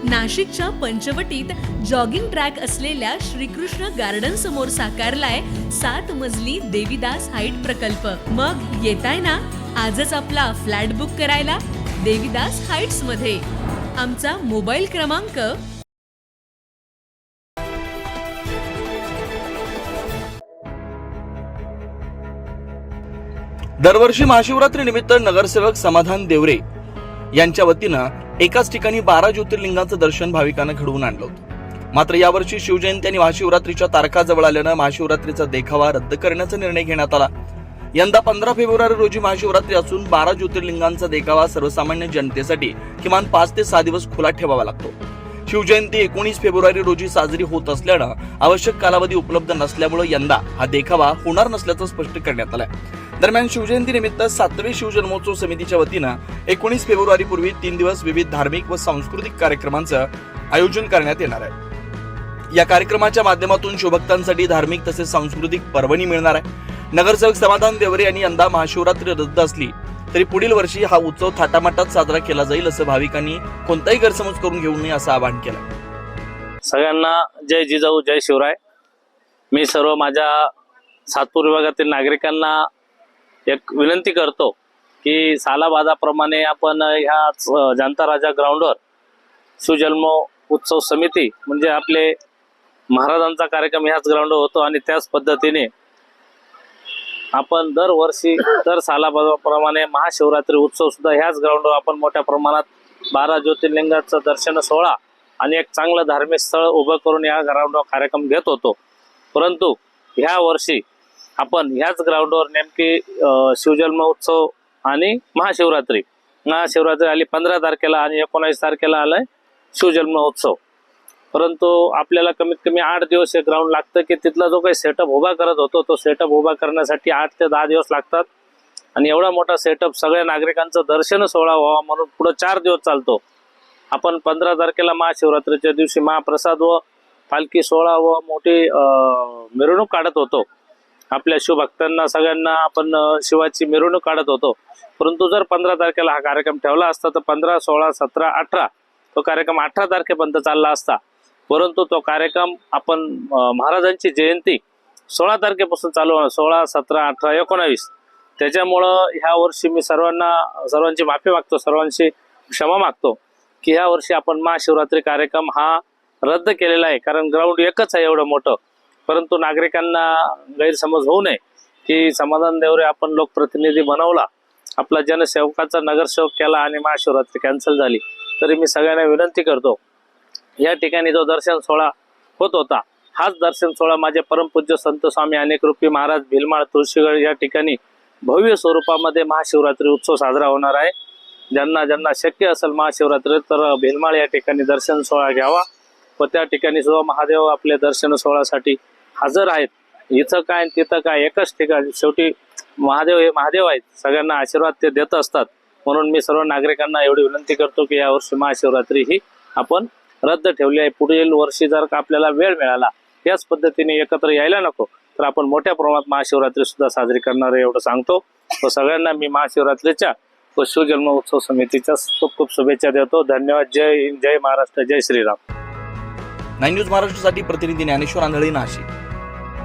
नाशिकच्या पंचवटीत jogging track असलेल्या Shrikrishna garden समोर साकारलाय 7 मजली देवीदास हाईट प्रकल्प। मग येताय ना आजच आपला फ्लॅट बुक करायला देवीदास हाईट्स मध्ये। आमचा मोबाईल क्रमांक दरवर्षी महाशिवरात्री निमित्त नगरसेवक समाधान देवरे यांच्या वतीनं एकाच ठिकाणी 12 ज्योतिर्लिंगांचं दर्शन भाविकांना घडवून आणलं होतं। मात्र यावर्षी शिवजयंती आणि महाशिवरात्रीच्या तारखा जवळ आल्यानं महाशिवरात्रीचा देखावा रद्द करण्याचा निर्णय घेण्यात आला। यंदा 15 फेब्रुवारी रोजी महाशिवरात्री असून 12 ज्योतिर्लिंगांचा देखावा सर्वसामान्य जनतेसाठी किमान 5 ते 6 दिवस खुला ठेवावा लागतो। शिवजयंती 19 फेब्रुवारी रोजी साजरी होत असल्यानं आवश्यक कालावधी उपलब्ध नसल्यामुळे यंदा हा देखावा होणार नसल्याचं स्पष्ट करण्यात आलंय। दरम्यान शिवजयंती निमित्त 7वे शिवजन्मोत्सव समितीच्या वतीनं 19 फेब्रुवारी पूर्वी 3 दिवस विविध धार्मिक व सांस्कृतिक कार्यक्रमांचं आयोजन करण्यात येणार आहे। या कार्यक्रमाच्या माध्यमातून शिवभक्तांसाठी धार्मिक तसेच सांस्कृतिक पर्वणी मिळणार आहे। नगरसेवक समाधान देवरे यांनी यंदा महाशिवरात्री रद्द असली तरी पुढील वर्षी हा उत्सव थाटामाटात साजरा केला जाईल असं भाविकांनी कोणताही गैरसमज करून घेऊ नये असं आवाहन केलं। सगळ्यांना जय जिजाऊ जय शिवराय। मी सर्व माझ्या सातपूर विभागातील नागरिकांना एक विनंती करतो की सालाबादाप्रमाणे आपण ह्या जनता राजा ग्राउंडवर शिवजन्म उत्सव समिती म्हणजे आपले महाराजांचा कार्यक्रम ह्याच ग्राउंडवर होतो आणि त्याच पद्धतीने आपण दरवर्षी दर सालाबादाप्रमाणे महाशिवरात्री उत्सव सुद्धा ह्याच ग्राउंडवर आपण मोठ्या प्रमाणात 12 ज्योतिर्लिंगाचं दर्शन सोहळा आणि एक चांगलं धार्मिक स्थळ उभं करून या ग्राउंडवर कार्यक्रम घेत होतो। परंतु ह्या वर्षी आपण ह्याच ग्राउंडवर नेमकी शिवजन्म उत्सव आणि महाशिवरात्री आली 15 तारखेला आणि 19 तारखेला आलाय शिवजन्म उत्सव। परंतु आपल्याला कमीत कमी 8 दिवस हे ग्राउंड लागतं की तिथला जो काही सेटअप उभा करत होतो तो सेटअप उभा करण्यासाठी 8 ते 10 दिवस लागतात आणि एवढा मोठा सेटअप सगळ्या नागरिकांचं दर्शन सोहळा व्हावा म्हणून पुढे 4 दिवस चालतो। आपण 15 तारखेला महाशिवरात्रीच्या दिवशी महाप्रसाद व पालखी सोहळा व मोठी मिरवणूक काढत होतो। आपल्या शिवभक्तांना सगळ्यांना आपण शिवाची मिरवणूक काढत होतो। परंतु जर 15 तारखेला हा कार्यक्रम ठेवला असता तर 15, 16, 17, 18 तो कार्यक्रम 18 तारखेपर्यंत चालला असता। परंतु तो कार्यक्रम आपण महाराजांची जयंती 16 तारखेपासून चालू होणार, 16, 17, 18, 19 त्याच्यामुळं ह्या वर्षी मी सर्वांची माफी मागतो, सर्वांची क्षमा मागतो की ह्या वर्षी आपण महाशिवरात्री कार्यक्रम हा रद्द केलेला आहे। कारण ग्राउंड एकच आहे एवढं मोठं। परंतु नागरिकांना गैरसमज होऊ नये की समाधान देवरे आपण लोकप्रतिनिधी बनवला, आपला जनसेवकाचा नगरसेवक केला आणि महाशिवरात्री कॅन्सल झाली। तरी मी सगळ्यांना विनंती करतो या ठिकाणी जो दर्शन सोहळा होत होता हाच दर्शन सोहळा माझे परमपूज्य संत स्वामी अनेक रूपी महाराज भिलमाळ तुळशीगड या ठिकाणी भव्य स्वरूपामध्ये महाशिवरात्री उत्सव साजरा होणार आहे। ज्यांना शक्य असेल महाशिवरात्री तर भिलमाळ या ठिकाणी दर्शन सोहळा घ्यावा व त्या ठिकाणी सुद्धा महादेव आपले दर्शन सोहळ्यासाठी हजर आहेत। इथं काय तिथं काय एकच ठिकाण, शेवटी महादेव हे महादेव आहेत, सगळ्यांना आशीर्वाद ते देत असतात। म्हणून मी सर्व नागरिकांना एवढी विनंती करतो की यावर्षी महाशिवरात्री ही आपण रद्द ठेवली आहे। पुढील वर्षी जर का आपल्याला वेळ मिळाला याच पद्धतीने एकत्र यायला नको तर आपण मोठ्या प्रमाणात महाशिवरात्री सुद्धा साजरी करणार आहे एवढं सांगतो। व सगळ्यांना मी महाशिवरात्रीच्या व शिवजन्म उत्सव समितीच्या खूप खूप शुभेच्छा देतो। धन्यवाद। जय हिंद, जय महाराष्ट्र, जय श्रीराम। 9 न्यूज महाराष्ट्रासाठी प्रतिनिधी ज्ञानेश्वर आंधळे, नाशिक।